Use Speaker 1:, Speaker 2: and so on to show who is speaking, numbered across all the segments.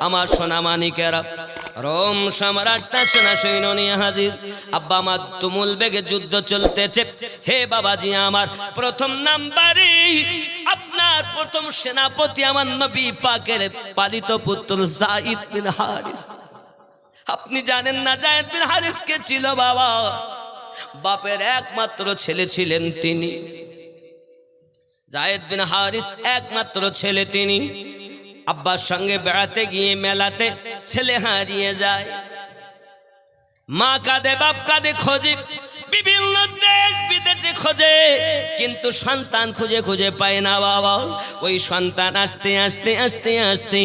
Speaker 1: আমার সোনা মানিকেরা, রোম সম্রাটটা সেনা সৈন্য নিয়ে হাজির। আব্বা আমার তুমুল বেগে যুদ্ধ চলতেছে। হে বাবাজি আমার, প্রথম নাম্বারে আপনার প্রথম সেনাপতি আমার নবী পাকের পালিত পুত্র যায়েদ বিন হারিস। আপনি জানেন না যায়েদ বিন হারিস কে ছিল? বাবা, বাপের একমাত্র ছেলে ছিলেন তিনি। যায়েদ বিন হারিস একমাত্র ছেলে তিনি। আব্বার সঙ্গে বেড়াতে গিয়ে মেলাতে ছেলে হারিয়ে যায়। মা কাঁদে, বাপ কাঁদে, খোঁজে বিভিন্ন দেশ বিদেশে খোঁজে, কিন্তু সন্তান খুঁজে খুঁজে পায় না বাবা। ওই সন্তান আস্তে আস্তে আস্তে আস্তে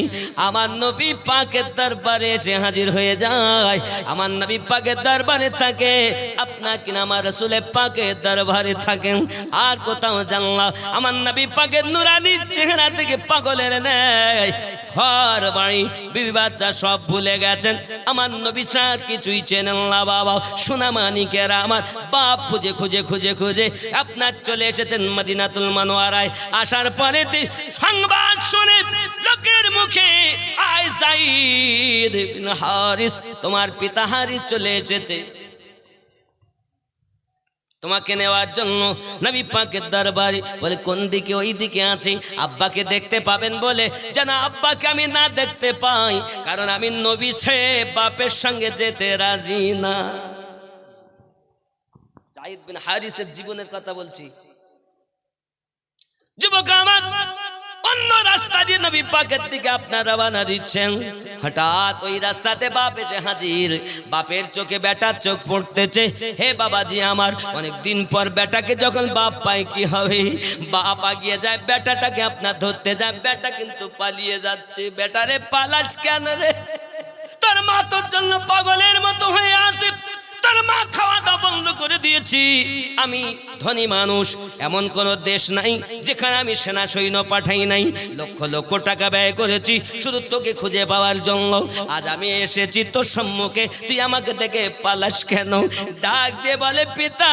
Speaker 1: আমার নবী পাকের দরবারে এসে হাজির হয়ে যায়। আমার নবী পাকের দরবারে থাকে, আপনার কিনা আমার রাসূলের পাকের দরবারে থাকেন। আর কোথাও জানলা আমার নবী পাকের নুরানি চেহারা থেকে পাগলের নেয়। ঘর বাড়ি বিবি বাচ্চা সব ভুলে গেছেন, আমার নবী ছাড় কিছুই চেনেন না বাবা। সোনা মানিকেরা আমার, বাপ খুঁজে খুঁজে খুঁজে খুঁজে আপনার চলে এসেছেন মদিনাতুল মুনাওয়ারায়। আসার পরে সংবাদ শুনে লোকের মুখে, আয় যায়েদ বিন হারিস, তোমার পিতা হারিস চলে এসেছে তোমাকে নেওয়ার জন্য নবী পাকের দরবারে। বলে কোন দিকে? ওই দিকে আছে। আব্বাকে দেখতে পাবেন বলে, যেন আব্বাকে আমি না দেখতে পাই, কারণ আমি নবী ছেড়ে বাপের সঙ্গে যেতে রাজি না। যায়েদ বিন হারিসের জীবনের কথা বলছি। যুবক আমার, অন্য রাস্তা দিয়ে নবী পাকের দিকে আপনার রওনা দিচ্ছেন। হঠাৎ ওই রাস্তাতে বাপ এসে হাজির। বাপের চোখে বেটার চোখ পড়তেছে। হে বাবাজি আমার, অনেক দিন পর বেটাকে যখন বাপ পায় কি হবে? বাপ আগিয়ে যায়, বেটাটাকে আপনার ধরতে যায়, বেটা কিন্তু পালিয়ে যাচ্ছে। বেটারে পালাস কেন রে? তোর মা তোর জন্য পাগলের মতো হয়ে আছে, তোর মা খাওয়া দাওয়া বন্ধ করে দিয়েছি। আমি ধনী মানুষ, এমন কোন দেশ নাই যেখানে আমি সেনা সৈন্য পাঠাই নাই। লক্ষ লক্ষ টাকা ব্যয় করেছি শুধু তোকে খুঁজে পাওয়ার জন্য। আজ আমি এসেছি তোর সম্মুখে, তুই আমাকে দেখে পালাস কেন? ডাক দিয়ে বলে, পিতা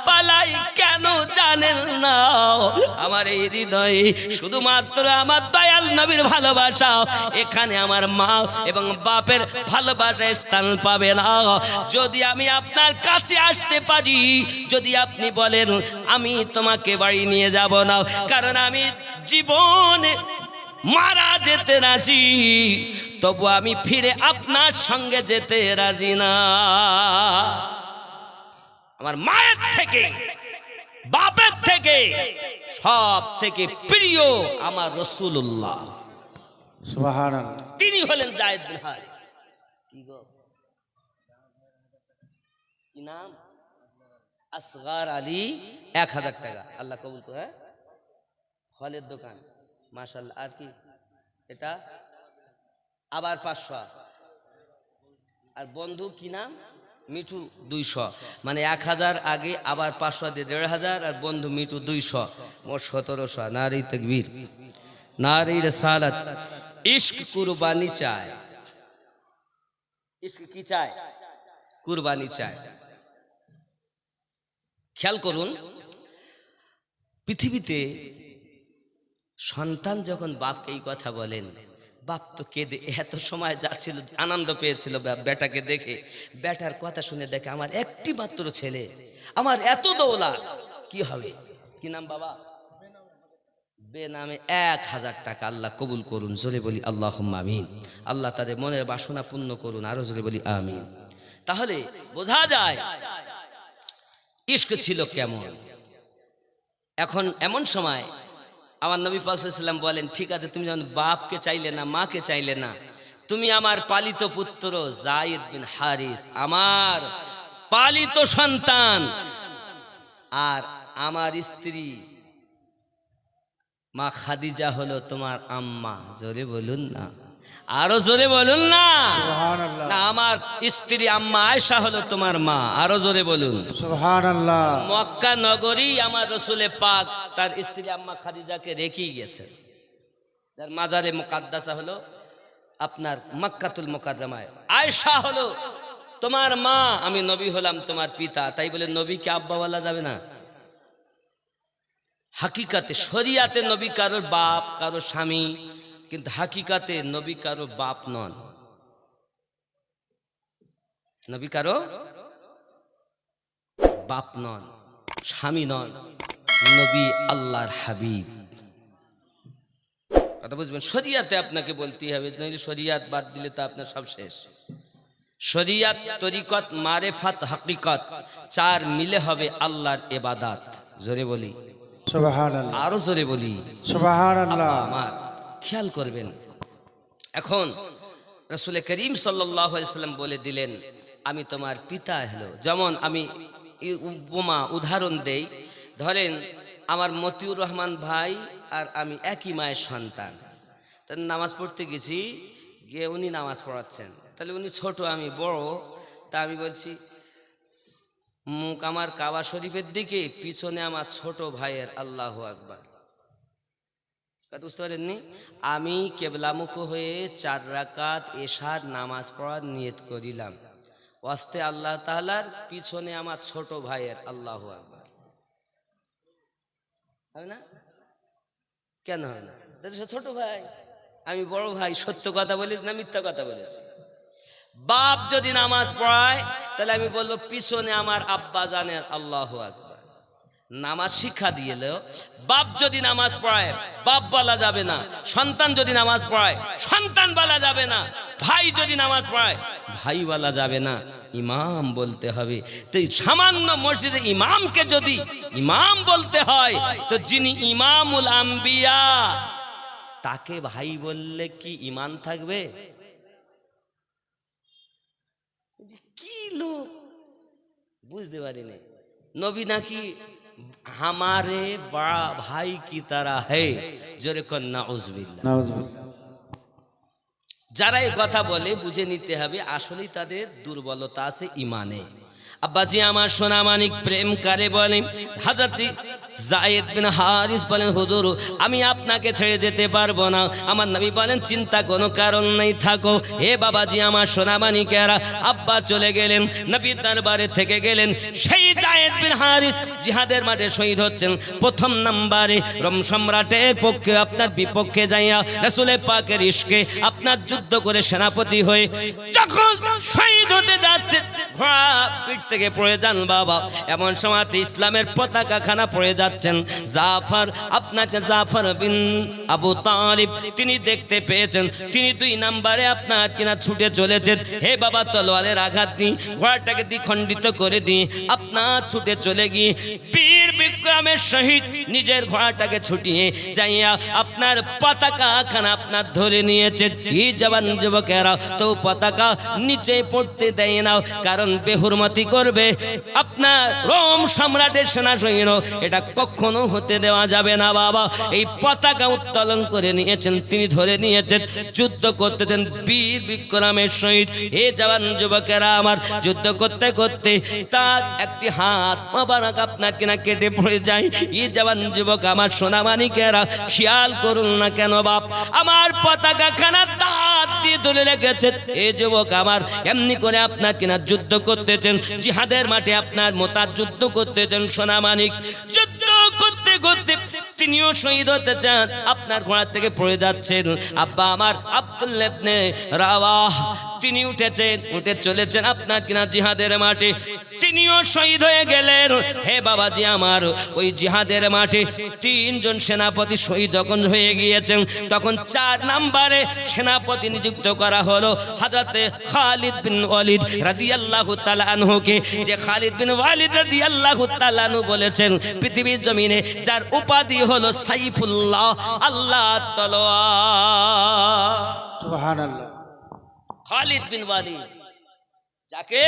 Speaker 1: পালাই কেন জানেন না? আমার এই হৃদয়ে শুধুমাত্র আমার দয়াল নবীর ভালোবাসা, এখানে আমার মা এবং বাপের ভালোবাসা স্থান পাবে না। যদি আমি আপনার কাছে আসতে পারি, যদি আপনি বলেন আমি তোমাকে বাড়ি নিয়ে যাব না, কারণ আমি জীবনে মারা যেতে রাজি, তবু আমি ফিরে আপনার সঙ্গে যেতে রাজি না। আমার মায়ের থেকে বাপের থেকে সব থেকে প্রিয় আমার রাসূলুল্লাহ,
Speaker 2: সুবহানাল্লাহ।
Speaker 1: তিনি হলেন যায়েদ বিন হারিস। কি গো, কি নাম? আসগার আলী। 1000 টাকা, আল্লাহ কবুল করে। ফলের দোকান, মাশাআল্লাহ। আর কি এটা? আবার 500। আর বন্ধু কি নাম? মিঠু 200। মানে 1000 আগে আবার 500 দিয়ে 1500, আর বন্ধু মিঠু 200, মোট 1700। নারী তাকবীর, নারী রিসালাত। ইশক কুরবানি চায়। ইশক কি চায়? কুরবানি চায়। খেয়াল করুন, পৃথিবীতে সন্তান যখন বাপকে এই কথা বলেন, বাপ তো কেঁদে, এত সময় যাচ্ছিল, আনন্দ পেয়েছিল বেটাকে দেখে। বেটার কথা শুনে দেখে আমার একটি মাত্র ছেলে, আমার এত দৌলত, কি হবে? কি নাম বাবা? বেনামে 1000 টাকা। আল্লাহ কবুল করুন, জোরে বলি আল্লাহুম্মা আমিন। আল্লাহ তাদের মনের বাসনা পূর্ণ করুন, আরো জোরে বলি আমিন। তাহলে বোঝা যায় ইশক ছিল কেমন। এখন এমন সময় আমার নবী পাক সাল্লাল্লাহু আলাইহি ওয়াসাল্লাম বলেন, ঠিক আছে, তুমি যখন বাপকে চাইলে না, মাকে চাইলে না, তুমি আমার পালিত পুত্র যায়েদ বিন হারিস, আমার পালিত সন্তান, আর আমার স্ত্রী মা খাদিজা হলো তোমার আম্মা। জোরে বলুন না, আরো জোরে বলুন না।
Speaker 2: সুবহানাল্লাহ।
Speaker 1: না, আমার স্ত্রী আম্মা আয়েশা হলো তোমার মা। আরো জোরে বলুন
Speaker 2: সুবহানাল্লাহ।
Speaker 1: মক্কা নগরী আমার রাসূলে পাক তার স্ত্রী আম্মা খাদিজাকে রেখেই গেছেন। তার মাজারে মুকাদ্দাসা হলো আপনার মক্কাতুল মুকাররমায়। আয়েশা হলো তোমার মা, আমি নবী হলাম তোমার পিতা। তাই বলে নবীকে আব্বা বলা যাবে না। হাকিকাতে শরিয়াতে নবী কারোর বাপ, কারো স্বামী, কিন্তু হাকিকাতে নবী কারো বাপ নন, নবী কারো বাপ নন, স্বামী নন, নবী আল্লাহর হাবিব। কথা বুঝবেন? শরিয়াতে আপনাকে বলতে হবে, নইলে শরিয়াত বাদ দিলে তো আপনার সব শেষ। শরিয়াত, তরিকত, মারেফাত, হাকিকত চার মিলে হবে আল্লাহর ইবাদত। জোরে বলি
Speaker 2: সুবহানাল্লাহ,
Speaker 1: আরো জোরে বলি
Speaker 2: সুবহানাল্লাহ।
Speaker 1: আমার খেয়াল করবেন, এখন রাসূল করিম সাল্লাল্লাহু আলাইহি সাল্লাম বলে দিলেন আমি তোমার পিতা হলো। যেমন আমি উপমা উদাহরণ দেই, ধরেন আমার মতিউর রহমান ভাই আর আমি একই মায়ের সন্তান। তার নামাজ পড়তে গেছি, গিয়ে উনি নামাজ পড়াচ্ছেন, তাহলে উনি ছোট আমি বড়, তা আমি বলছি মুখ আমার কাবা শরীফের দিকে, পিছনে আমার ছোট ভাইয়ের আল্লাহু আকবার। বুঝতে পারেননি? আমি কেবলামুখ হয়ে 4 রাকাত এশার নামাজ পড়ার নিয়ত করিলাম, ওয়াস্তে আল্লাহ তাআলার, পিছনে আমার ছোট ভাইয়ের আল্লাহু আকবার। হয় না? কেন হয় না? সে ছোট ভাই, আমি বড় ভাই। সত্য কথা বলেছি না মিথ্যা কথা বলেছি? বাপ যদি নামাজ পড়ায় তাহলে আমি বলবো পিছনে আমার আব্বা জানের আল্লাহু আকবার। নামাজ শিক্ষা দিয়েলেও বাপ যদি নামাজ পড়ায় বাপ বলা যাবে না, সন্তান যদি নামাজ পড়ায় সন্তান বলা যাবে না, ভাই যদি নামাজ পড়ায় ভাই বলা যাবে না, ইমাম বলতে হবে। তো এই সামান্য মসজিদে ইমামকে যদি ইমাম বলতে হয়, তো যিনি ইমামুল আম্বিয়া তাকে ভাই বললে কি ঈমান থাকবে? কি লোক বুঝতে পারিনি। নবী নাকি हमारे बड़ा भाई की तरह है, जोरे को नाउजुबिल्लाह।
Speaker 2: নাউজুবিল্লাহ।
Speaker 1: যারা এই কথা বলে বুঝে নিতে হবে আসলেই তাদের দুর্বলতা আছে ইমানে। আব্বাজি আমার সোনা মানিক প্রেম করে বলেন, হযরত যায়েদ বিন হারিস বলেন হুজুর আমি আপনাকে ছেড়ে যেতে পারবো না। আমার নবী বলেন চিন্তা কোনো কারণ নেই, থাকো। হে বাবাজি আমার সোনা মানিকেরা, আব্বা চলে গেলেন, নবী দরবারে থেকে গেলেন। সেই যায়েদ বিন হারিস জিহাদের মাঠে শহীদ হচ্ছেন। প্রথম নম্বরে রোম সম্রাটের পক্ষে আপনার বিপক্ষে যাইয়া রাসূলের পাকের ইশকে আপনার যুদ্ধ করে সেনাপতি হয়ে যখন শহীদ হতে যাচ্ছে, ঘোড়া পিঠ থেকে পড়ে যান বাবা। এমন সময় ইসলামের পতাকা খানা পড়ে যাচ্ছেন। জাফর আপনাকে জাফর বিন আবু তালিব তিনি দেখতে পেয়েছেন, তিনি 2 নম্বরে আপনার কিনা ছুটে চলেছেন। হে বাবা তলোয়ারের আঘাত দিয়ে ঘোড়াটাকে দ্বিখণ্ডিত করে দিয়ে আপনার ছুটে চলে গিয়ে বীর বিক্রমের সহিত নিজের ঘোড়াটাকে ছুটিয়ে যাইয়া আপনার পতাকা খানা আপনার ধরে নিয়েছে। এই জওয়ান যুবকেরা তো পতাকা নিচে পড়তে দেয় না, কারণ বেহুরমতি করবে আপনার রোম সম্রাটের সেনা সৈন্য, এটা কখনো হতে দেওয়া যাবে না বাবা। এই পতাকা উত্তোলন করে নিয়েছেন, তিনি ধরে নিয়েছেন, যুদ্ধ করতেছেন বীর বিক্রমের সহিত। এ জওয়ান যুবকেরা আমার যুদ্ধ করতে করতে তার একটি হাত মোবারক আপনার কিনা কেটে পড়ে যায়। এই জওয়ান যুবক আমার সোনামানিকেরা খেয়াল করুন না কেন বাপ, আমার পতাকা খানা দাঁত দিয়ে ধরে রেখেছে। এ যুবক আমার এমনি করে আপনার কিনা যুদ্ধ করতেছেন, জিহাদের মাঠে আপনার মোতার যুদ্ধ করতেছেন সোনামানিক। যুদ্ধ করতে করতে তিনিও শহীদ হতে চান, আপনার ঘোড়া থেকে পড়ে যাচ্ছেন। আব্বা আমার আব্দুল্লাহ ইবনে রাওয়াহ তিনি উঠে চলেছেন আপনার কিনা জিহাদের মাঠে, তিনিও শহীদ হয়ে গেলেন। হে বাবাজি আমার ওই জিহাদের মাঠে 3 জন সেনাপতি শহীদ যখন হয়ে গিয়েছেন, তখন 4 নম্বরে সেনাপতি নিযুক্ত করা হলো হযরত খালিদ বিন ওয়ালিদ রাদিয়াল্লাহু তাআলা আনহুকে। যে খালিদ বিন ওয়ালিদ রাদিয়াল্লাহু তাআলা আনহু বলেছেন পৃথিবীর জমিনে যার উপাধি হলো সাইফুল্লাহ, আল্লাহর তলোয়ার।
Speaker 2: সুবহানাল্লাহ।
Speaker 1: খালিদ বিন ওয়ালিদ যাকে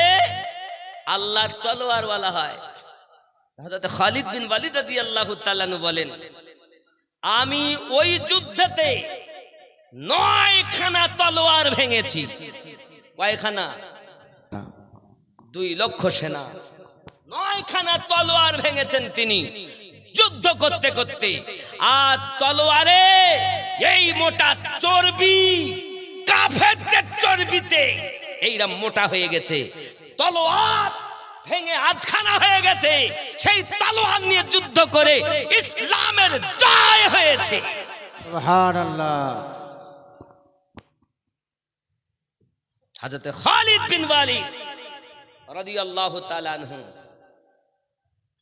Speaker 1: আল্লাহর তলোয়ার বলা হয়। হযরত খালিদ বিন ওয়ালিদ রাদিয়াল্লাহু তাআলা আনহু বলেন আমি ওই যুদ্ধেতে 9 খানা তলোয়ার ভেঙেছি। কয়খানা? 2 লক্ষ সেনা 9 খানা তলোয়ার ভেঙেছেন তিনি যুদ্ধ করতে করতে। আর তলোয়ারে এই মোটা চর্বি, কাফেরদের চর্বিতে এইরকম মোটা হয়ে গেছে, তলোয়ার ভেঙে আধখানা হয়ে গেছে। সেই তলোয়ার নিয়ে যুদ্ধ করে ইসলামের জয় হয়েছে।
Speaker 2: সুবহানাল্লাহ।
Speaker 1: হযরত খালিদ বিন ওয়ালিদ রাদিয়াল্লাহু তাআলা আনহু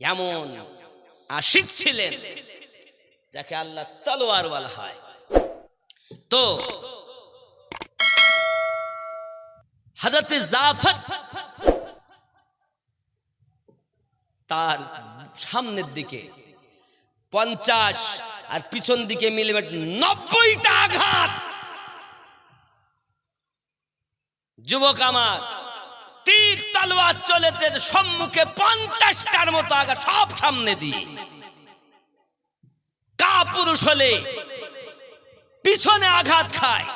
Speaker 1: এমন আশিক ছিলেন যাকে আল্লাহ তলোয়ার বলা হয়। তো হযরত জাফর তার সামনের দিকে 50 আর পিছন দিকে মিলে 90টা আঘাত। যুবক আমার, তীর তলোয়ার চলেছে সম্মুখে 50টার মতো আঘাত, সব সামনে দিয়ে। কাপুরুষ হলে পিছনে আঘাত খায়,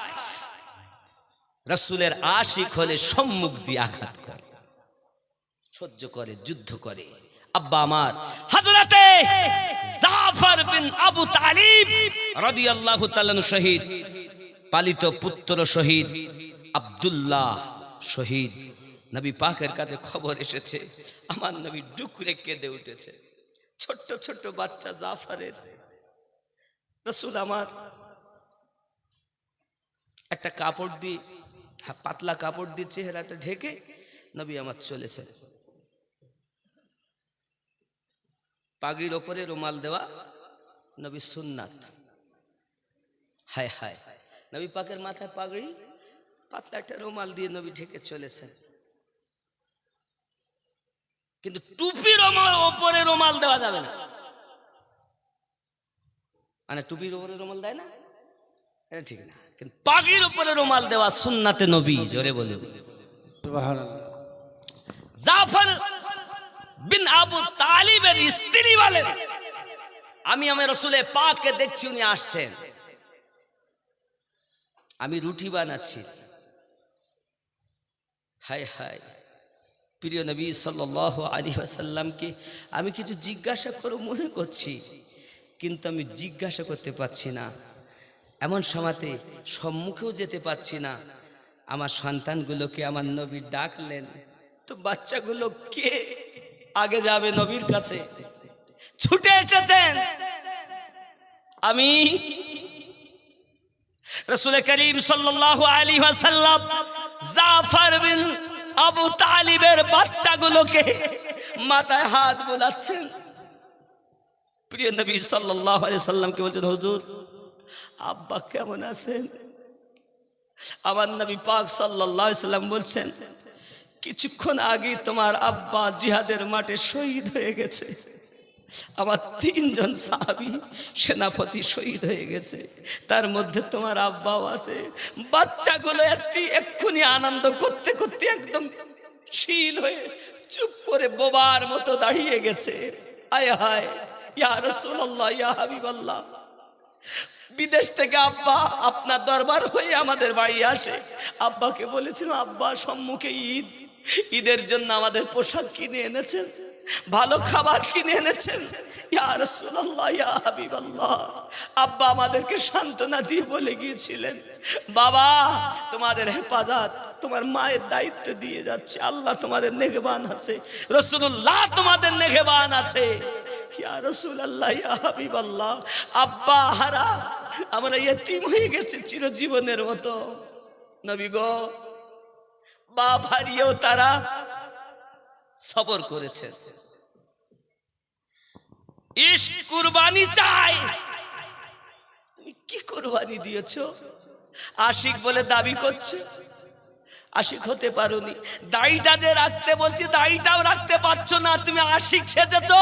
Speaker 1: রাসূলের আশিক হলে সম্মুখ দিয়ে আঘাত করে, সহ্য করে, যুদ্ধ করে। আব্বা আমার হযরতে জাফর বিন আবু তালিব রাদিয়াল্লাহু তাআলা শহীদ, পালিত পুত্র শহীদ, আব্দুল্লাহ শহীদ। নবী পাকের কাছে খবর এসেছে, আমার নবী ডুকরে কেঁদে উঠেছে। ছোট্ট ছোট্ট বাচ্চা জাফরের। রাসূল আমার একটা কাপড় দিয়ে, পাতলা কাপড় দিয়ে চেহারাটা ঢেকে নবী আমার চলেছেন। পাগড়ির ওপরে রুমাল দেওয়া নবী সুন্নাত। হায় হায়, নবী পাকের মাথায় পাগড়ি, পাতলা একটা রুমাল দিয়ে নবী ঢেকে চলেছেন। কিন্তু টুপির ওপরে রুমাল দেওয়া যাবে না। মানে টুপির ওপরে রুমাল দেয় না, এটা ঠিক না। কিন্তু পাগড়ির ওপরে রুমাল দেওয়া সুন্নাতে নবী। জোরে বলুন
Speaker 2: সুবহানাল্লাহ।
Speaker 1: জাফর বিন আবু তালিবের স্ত্রী বলেন, আমি আমার রাসূলে পাককে দেখছি, উনি আসছেন, আমি রুটি বানাচ্ছি। হায় হায়, প্রিয় নবী সাল্লাল্লাহু আলাইহি ওয়াসাল্লামকে আমি কিছু জিজ্ঞাসা করব মনে করছি, কিন্তু আমি জিজ্ঞাসা করতে পারছি না। এমন সময়তে সম্মুখেও যেতে পারছি না। আমার সন্তানগুলোকে আমার নবী ডাকলেন, তো বাচ্চাগুলো কে আগে যাবে নবীর কাছে? ছুটে এসেছেন। আমি রাসূল করিম সাল্লাল্লাহু আলাইহি ওয়াসাল্লাম জাফর বিন আবু তালিবের বাচ্চাগুলোকে মাথায় হাত বোলাচ্ছেন। প্রিয় নবী সাল্লাল্লাহু আলাইহি ওয়াসাল্লামকে বলছেন, হুজুর আব্বা কেমন আছেন? আমার নবী পাক সাল্লাল্লাহু আলাইহি ওয়াসাল্লাম বলছেন, কিছুক্ষণ আগে তোমার আব্বা জিহাদের মাঠে শহীদ হয়ে গেছে। আমার 3 জন সাহাবী সেনাপতি শহীদ হয়ে গেছে, তার মধ্যে তোমার আব্বাও আছে। বাচ্চাগুলো এক্ষুনি আনন্দ করতে করতে একদম শিল হয়ে চুপ করে বোবার মতো দাঁড়িয়ে গেছে। আয় হায়, ইয়া রাসূলুল্লাহ, ইয়া হাবিবাল্লাহ, বিদেশ থেকে আব্বা আপনার দরবার হয়ে আমাদের বাড়ি আসে। আব্বাকে বলেছিলাম, আব্বা সম্মুখে ঈদ, ঈদের জন্য আমাদের পোশাক কিনে এনেছেন, ভালো খাবার কিনে এনেছেন। ইয়া রাসূলুল্লাহ, ইয়া হাবিবাল্লাহ, আব্বা আমাদেরকে সান্ত্বনা দিয়ে বলে গিয়েছিলেন, বাবা তোমাদের হেফাজত তোমার মায়ের দায়িত্ব দিয়ে যাচ্ছে, আল্লাহ তোমাদের নেগেবান আছে, রাসূলুল্লাহ তোমাদের নেগেবান আছে। ইয়া রাসূলুল্লাহ, ইয়া হাবিবাল্লাহ, আব্বা হারা আমরা ইতিম হয়ে গেছে চিরজীবনের মতো। নবী গো, বাপ হারিয়েও তারা সবর করেছে। ইশক কুরবানি চাই। তুমি কি কুরবানি দিয়েছো? আশিক বলে দাবি করছে, আশিক হতে পারোনি। দাড়িটা যে রাখতে বলছি, দাড়িটাও রাখতে পারছো না, তুমি আশিক সেজেছো।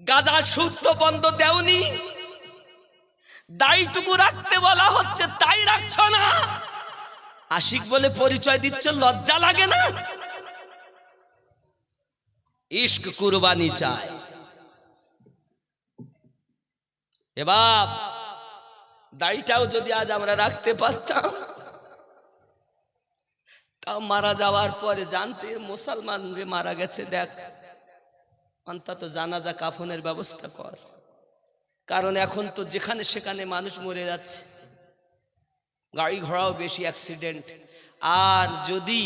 Speaker 1: গাঁজা সুদ তো বন্ধ দেওনি, দাড়িটুকু রাখতে বলা হচ্ছে তাই রাখছো না। আশিক বলে পরিচয় দিচ্ছ, লজ্জা লাগে না? ইশক কুরবানি চায়। এ বাপ, দাড়িটাও যদি আজ আমরা রাখতে পারতাম, তাও মারা যাওয়ার পরে জানতে মুসলমান রে মারা গেছে, দেখ অন্তত জানাজা কাফনের ব্যবস্থা কর। কারণ এখন তো যেখানে সেখানে মানুষ মরে যাচ্ছে, গাড়ি ঘোড়াও বেশি, অ্যাক্সিডেন্ট। আর যদি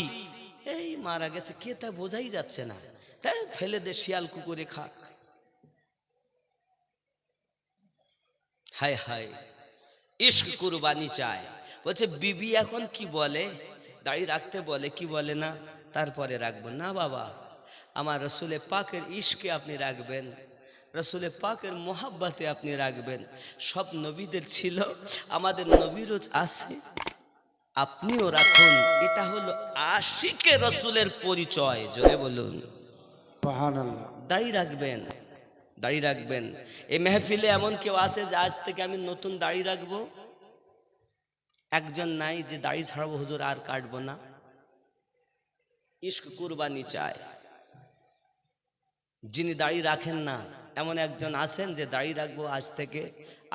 Speaker 1: এই মারা গেছে কে তা বোঝাই যাচ্ছে না, তাই ফেলে দে, শিয়াল কুকুরে খাক। হায় হায়, ইশক কুরবানি চায়। বলছে বিবি এখন কি বলে, দাড়ি রাখতে বলে কি বলে না, তারপরে রাখবো না বাবা, আমার রসুলে পাকের ইশকে আপনি রাখবেন, রসুলে পাকের মোহাব্বতে আপনি রাখবেন। সব নবীদের ছিল, আমাদের নবীরও আছে, আপনিও রাখুন। এটা হলো আশিকে রসুলের পরিচয়। জোরে বলুন
Speaker 2: সুবহানাল্লাহ।
Speaker 1: দাড়ি রাখবেন, দাড়ি রাখবেন। এই মেহফিলে এমন কেউ আছে যে আজ থেকে আমি নতুন দাড়ি রাখবো? একজন নাই যে দাড়ি ছাড়াবো হুজুর আর কাটবো না। ইশক কুরবানি চায়। যিনি দাড়ি রাখেন না এমন একজন আছেন যে দাড়ি রাখবো আজ থেকে,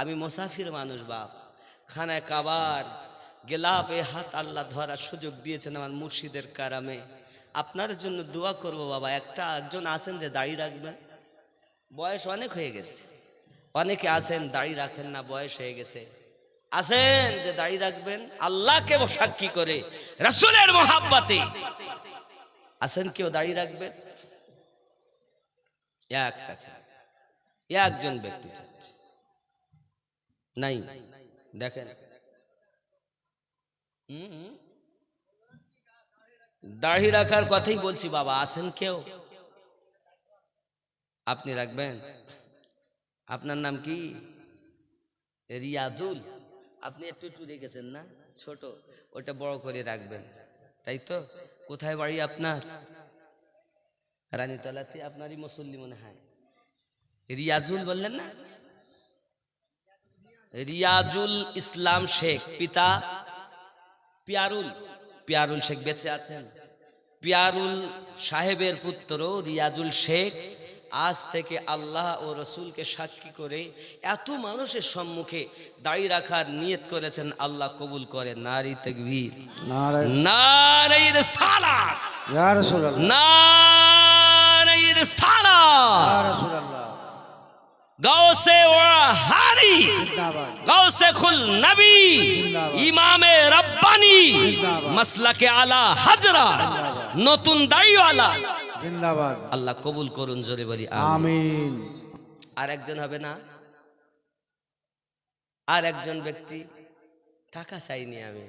Speaker 1: আমি মুসাফির মানুষ বাপ, খানায় কাবার গেলাফে হাত আল্লাহ ধরার সুযোগ দিয়েছেন আমার মুর্শিদের কারামে, আপনার জন্য দোয়া করব বাবা। একজন আছেন যে দাড়ি রাখবেন, বয়স অনেক হয়ে গেছে। অনেকে আছেন দাড়ি রাখেন না, বয়স হয়ে গেছে। আছেন যে দাড়ি রাখবেন আল্লাহকে সাক্ষী করে, রাসূলের মোহাব্বতে। আছেন কেউ দাড়ি রাখবেন? একটা একজন ব্যক্তি চাচ্ছে, নাই দেখেন। দাড়ি রাখার কথাই বলছি বাবা, আছেন কেউ? আপনি রাখবেন? আপনার নাম কি? রিয়াজুল। আপনি একটু একটু রেখেছেন না, ছোট, ওটা বড় করে রাখবেন, তাই তো? কোথায় বাড়ি আপনার? রানীতলাতে। আপনারই মুসল্লি মনে হয়। রিয়াজুল বললেন না? রিয়াজুল ইসলাম শেখ, পিতা পিয়ারুল। পিয়ারুল শেখ বেঁচে আছেন? পিয়ারুল সাহেবের পুত্র রিয়াজুল শেখ আজ থেকে আল্লাহ ও রসুলকে সাক্ষী করে এত মানুষের সম্মুখে দাড়ি রাখার নিয়ত করেছেন, আল্লাহ কবুল করে। নারী তাকবীর, নারী রিসালাত,
Speaker 2: ইয়া রাসূলুল্লাহ,
Speaker 1: নারী রিসালাত,
Speaker 2: ইয়া রাসূলুল্লাহ।
Speaker 1: গাউসে ওয়াহারি,
Speaker 2: জিন্দাবাদ,
Speaker 1: গাউসে খুল নবী,
Speaker 2: জিন্দাবাদ,
Speaker 1: ইমামে রব্বানি,
Speaker 2: জিন্দাবাদ,
Speaker 1: মাসলাকে আলা হাজরা, নতুন দাড়িওয়ালা।
Speaker 2: জিন্দাবাদ।
Speaker 1: আল্লাহ কবুল করুন, জোরে বলি আমিন।
Speaker 2: আমিন।
Speaker 1: আর একজন হবে না? আর একজন ব্যক্তি, টাকা চাইনি আমি,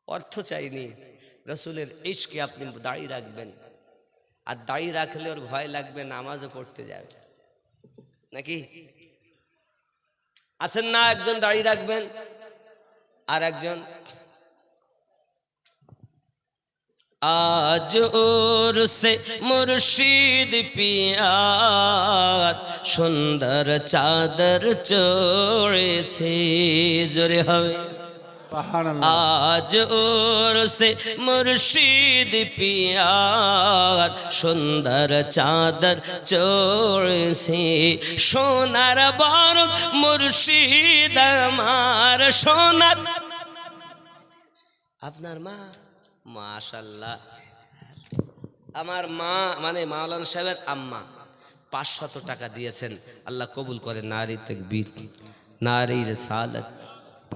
Speaker 1: অর্থ চাইনি, রসুলের ইশকে আপনি দাড়ি রাখবেন। আর দাড়ি রাখলে ওর ভয় লাগবে, নামাজও পড়তে যাবে নাকি? আছেন না একজন দাড়ি রাখবেন? আর একজন, আজ ওর সে মুর্শিদ পিয়ার সুন্দর চাদর চড়েছে। জোরে হবে।
Speaker 2: সুবহানাল্লাহ।
Speaker 1: আজ ওর সে মুর্শিদ পিয়ার সুন্দর চাদর চড়েছে, সোনার বরক মুর্শিদ আমার সোনার। আপনার মা, মাশাআল্লাহ, আমার মা মানে মাওলানা সাহেবের আম্মা 500 টাকা দিয়েছেন, আল্লাহ কবুল করে। নারী তাকবীর, নারী রিসালাত।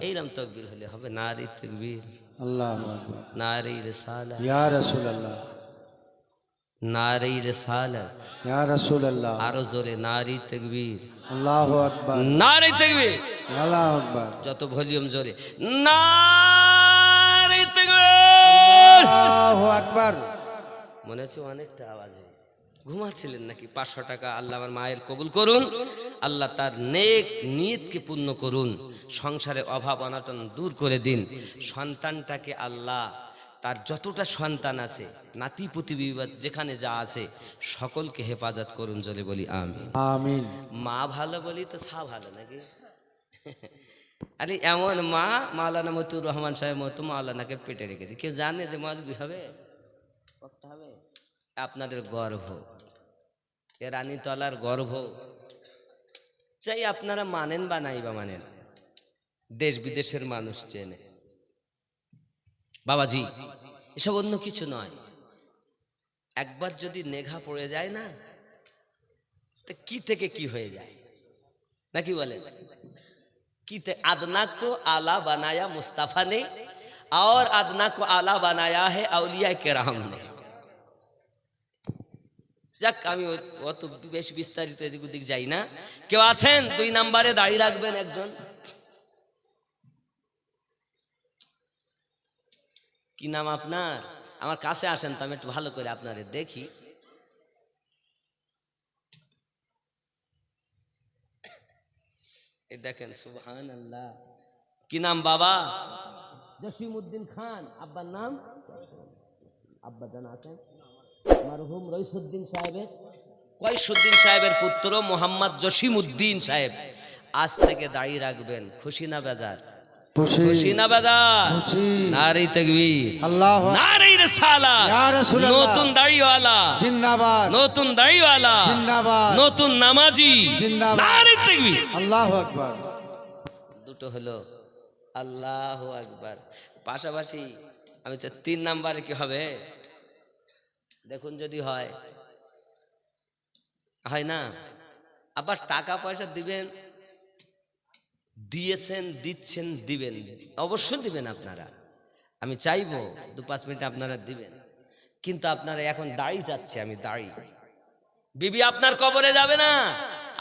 Speaker 1: এইরকম তাকবীর হলে হবে। নারী তাকবীর,
Speaker 2: আল্লাহু আকবার,
Speaker 1: নারী রিসালাত,
Speaker 2: ইয়া রাসূলুল্লাহ,
Speaker 1: নারী রিসালাত।
Speaker 2: ইয়া রাসূলুল্লাহ।
Speaker 1: আরো জোরে নারী তাকবীর,
Speaker 2: আল্লাহু আকবার,
Speaker 1: নারী তাকবীর।
Speaker 2: আল্লাহু আকবার,
Speaker 1: যত ভলিউম জোরে নারী তাকবীর।
Speaker 2: আল্লাহু আকবার।
Speaker 1: মনে হচ্ছে অনেকটা আওয়াজ। ঘুমাচ্ছিলেন নাকি? 500 টাকা আল্লাহ আমার মায়ের কবুল করুন, আল্লাহ তার নেক নিয়তকে পূর্ণ করুন, সংসারে অভাব অনটন দূর করে দিন। সন্তানটাকে আল্লাহ তার যতটা সন্তান আছে, নাতি পুতি বিবাদ যেখানে যা আছে, সকলকে হেফাজত করুন, জোরে বলি আমিন।
Speaker 2: আমিন।
Speaker 1: মা ভালো বলি তো ছা ভালো নাকি? আরে এমন মা মাওলানা মতিউর রহমান সাহেব মতো মাওলানাকে পেটে রেখেছে। কেউ জানে যে মালবি হবে, করতে হবে? আপনাদের গর্ভ, এ রানীতলার গর্ভ, চাই আপনারা মানেন বা নাই বা মানেন, দেশ বিদেশের মানুষ চেনে। বাবাজি, এসব অন্য কিছু নয়। একবার যদি নেঘা পড়ে যায় না, তো কি থেকে কি হয়ে যায় নাকি বলেন? কি আদনা को आला बनाया मुस्तफ़ा ने और अदना को आला बनाया है औलिया केराम ने। যাক আমি অত বেশি বিস্তারিত এদিক ওদিক যাই না। কেউ আছেন 2 নম্বরে দাঁড়িয়ে রাখবেন একজন? কি নাম আপনার? আমার কাছে আসেন তো, আমি একটু ভালো করে আপনারে দেখি। এই দেখেন, সুবহানাল্লাহ। কি নাম বাবা? জসিমউদ্দিন খান। আব্বার নাম? আব্বা জান আছেন? মরহুম রইসউদ্দিন সাহেবের, কয়সউদ্দিন সাহেবের পুত্র মোহাম্মদ জসিমউদ্দিন সাহেব। আজ থেকে দাঁড়িয়ে রাখবেন। খুশি না বেজার? খুশি না বেজার? নারে তাকবীর,
Speaker 2: আল্লাহ
Speaker 1: নারে রিসালাত।
Speaker 2: ইয়া রাসূলুল্লাহ,
Speaker 1: নতুন দাড়িওয়ালা
Speaker 2: জিন্দাবাদ,
Speaker 1: নতুন দাড়িওয়ালা
Speaker 2: জিন্দাবাদ,
Speaker 1: নতুন নামাজি,
Speaker 2: জিন্দাবাদ।
Speaker 1: নারে তাকবীর।
Speaker 2: আল্লাহু আকবার।
Speaker 1: দুটো হলো, আল্লাহু আকবার। পাশাপাশি আমি 3 নম্বরে কি হবে দেখুন, যদি হয় হয় না, আবার টাকা পয়সা দিবেন, দিয়েছেন, দিচ্ছেন, দিবেন, অবশ্যই দিবেন আপনারা। আমি চাইবো 2-5 মিনিট আপনারা দিবেন, কিন্তু আপনারা এখন দাড়ি যাচ্ছে, আমি দাড়ি। বিবি আপনার কবরে যাবে না,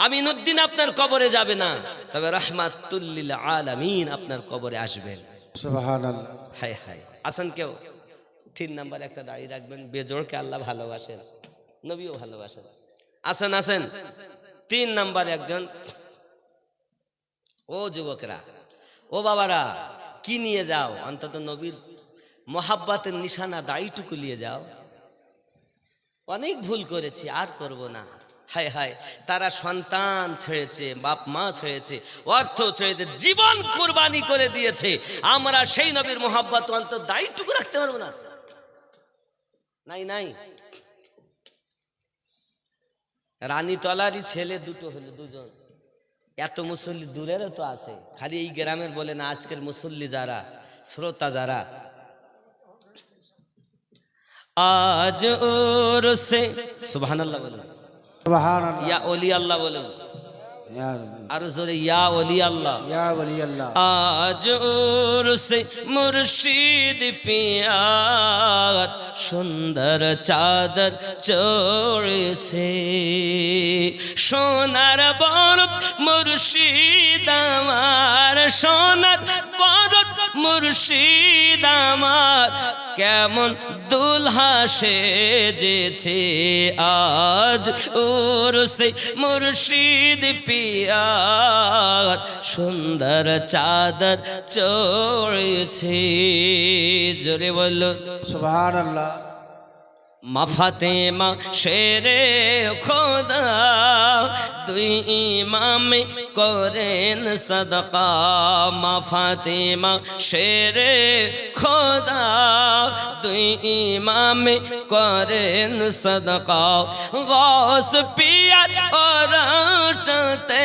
Speaker 1: আমিনউদ্দিন আপনার কবরে যাবে না, তবে রাহমাতুল লিল আলামিন আপনার কবরে আসবেন।
Speaker 2: সুবহানাল্লাহ।
Speaker 1: হায় হায়। আসেন কেউ 3 নম্বরে একটা দাড়ি রাখবেন। বেজোড়কে আল্লাহ ভালোবাসেন, নবীও ভালোবাসেন। আসেন আসেন 3 নম্বরে একজন। ও যুবকরা, ও বাবারা, কি নিয়ে যাও? অন্তত নবীর মোহাব্বতের নিশানা দাড়িটুকু নিয়ে যাও। অনেক ভুল করেছি, আর করব না। হায় হায়, তারা সন্তান ছেড়েছে, বাপ মা ছেড়েছে, অর্থ ছেড়েছে, জীবন কুরবানি করে দিয়েছে। আমরা সেই নবীর মোহাব্বত অন্তত দাড়িটুকু রাখতে পারবো না? নাই নাই। রানীতলারই ছেলে দুটো হলো, 2জন। এত মুসল্লি দূরেরও তো আছে, খালি এই গ্রামের বলে না, আজকের মুসল্লি যারা, শ্রোতা যারা। আজ ওর সে সুবহানাল্লাহ বলুন,
Speaker 2: সুবহানাল্লাহ।
Speaker 1: ইয়া ওলি আল্লাহ বলুন,
Speaker 2: ইয়া রাব্বি,
Speaker 1: আর জোরে ইয়া ওলি আল্লাহ।
Speaker 2: ইয়া ওলি আল্লাহ।
Speaker 1: আজ ওর সে মুর্শিদ পিয়ার সুন্দর চাদর চড়েছে, সোনার বরত মুর্শিদ আমার, সোনার বরত মুর্শিদ আমার, কেমন দুলহা সেজেছে আজ ওর সে মুর্শিদ পিয়ার সুন্দর চাদর চড়েছে। জোরে বলল
Speaker 2: সুবহানাল্লাহ।
Speaker 1: মা ফাতেমা শেরে খোদা, 2 ইমামে করেন সদকা। মা ফাতেমা শেরে খোদা, 2 ইমামে করেন সদকা। গৌস পিয়ার ওরসতে,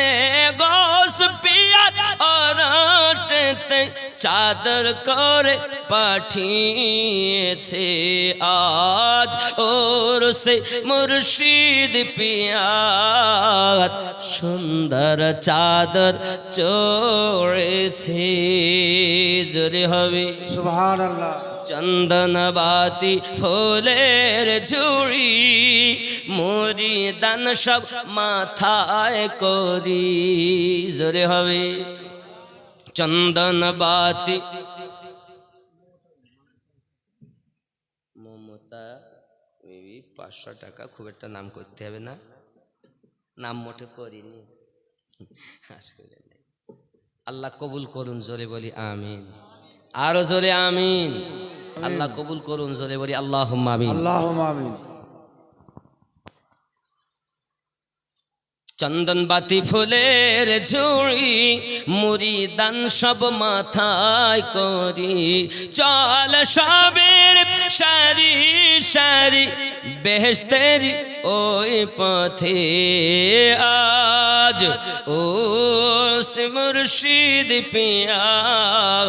Speaker 1: গৌস পিয়ার ওরসতে চাদর করে পাঠিয়েছে আজ ওর সে মুর্শিদ পিয়ার সুন্দর চাদর চড়েছে। জোরে হবে
Speaker 2: সুবহানাল্লাহ।
Speaker 1: চন্দন বাতি ফুলের ঝুড়ি, মুরিদান সব মাথায় করি। জোরে হবে চন্দন বাতি। মমতা 500 টাকা, খুব একটা নাম করতে হবে না, নাম মোটে করিনি আসলে। আল্লাহ কবুল করুন, জোরে বলি আমিন। আরো জোরে আমিন। আল্লাহ কবুল করুন, জোরে বলি আল্লাহুম্মা আমিন।
Speaker 2: আল্লাহুম্মা আমিন।
Speaker 1: চন্দন বাতি ফুলের ঝুড়ি, মুরিদান সব মাথায় করি, চল সবের সারি সারি বেহেশতের ওই পথে আজ ও সে মুর্শিদ পিয়ার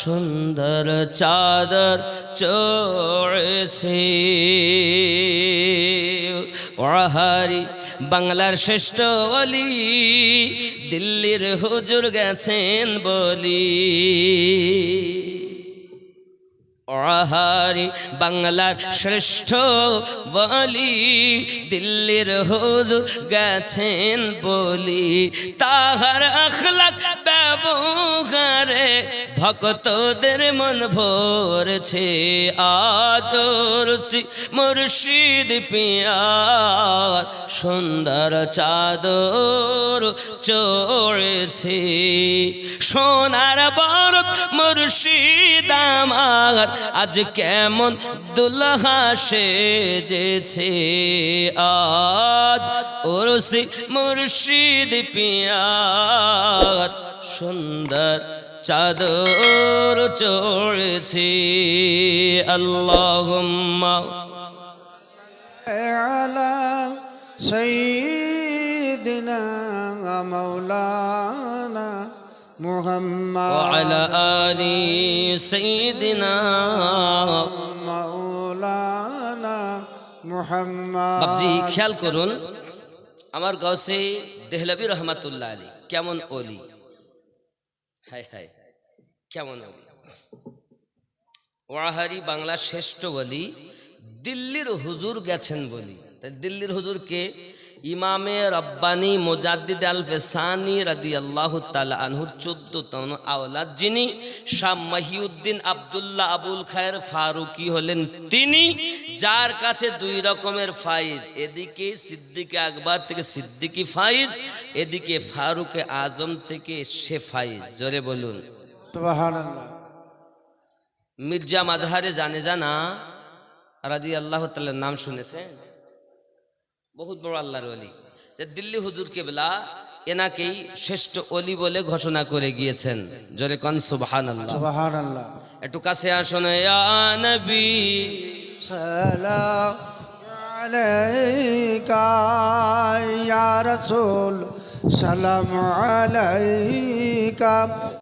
Speaker 1: সুন্দর চাদর চড়েছে। ওহারি বাংলার শ্রেষ্ঠ ওলি, দিল্লির হুজুর গেছেন বলি। ওয়াহারি বাংলার শ্রেষ্ঠ ওয়ালি দিল্লির হুজুর গেছেন বলি তাহার আখলাক ব্যবহারে ভক্তদের মন ভরেছে আজ রুচি মুর্শিদ পিয়ার সুন্দর চাদর চড়েছে সোনার বরত মুর্শিদ আমার আজ কেমন দুলহা সেজেছে আজ উরসি মুর্শিদ পিয়ার সুন্দর চাদর চড়েছে আল্লাহুম্মা
Speaker 2: আলা সাইয়্যিদিনা মাওলানা মুহাম্মদ
Speaker 1: ওয়ালা আলি সাইয়্যিদিনা
Speaker 2: মাওলানা মুহাম্মদ।
Speaker 1: বাবজি খেয়াল করুন আমার গাউসে দেহলভী রহমাতুল্লাহ আলী কেমন ওলি, হায় হায় কেমন ওলি। ওয়াহারি বাংলার শ্রেষ্ঠ ওলি দিল্লির হুজুর গেছেন বলি। তাই দিল্লির হুজুরকে ইমামে রব্বানি মুজাদ্দিদ আল ফেসানি রাদিয়াল্লাহু তাআলা আনহুর 14তম আওলাদ, যিনি শাহ মহিউদ্দিন আব্দুল্লাহ আবুল খায়ের ফারুকি হলেন তিনি, যার কাছে দুই রকমের ফাইজ, এদিকে সিদ্দিকে আকবর থেকে সিদ্দিকি ফাইজ, এদিকে ফারুকে আজম থেকে সে ফাইজ। জোরে বলুন
Speaker 2: সুবহানাল্লাহ।
Speaker 1: মির্জা মাজহারে জানে জানা রাদিয়াল্লাহু তাআলার নাম শুনেছেন? বহুত বড় আল্লাহর ওলি, যে দিল্লি হুজুর কেবলা এনাকেই শ্রেষ্ঠ ওলি বলে ঘোষণা করে গিয়েছেন। জোরে কোন সুবহানাল্লাহ।
Speaker 2: সুবহানাল্লাহ।
Speaker 1: একটু কাছে আসুন। ইয়া নবী
Speaker 2: সালাম আলাইকা ইয়া রাসূল সালাম আলাইকা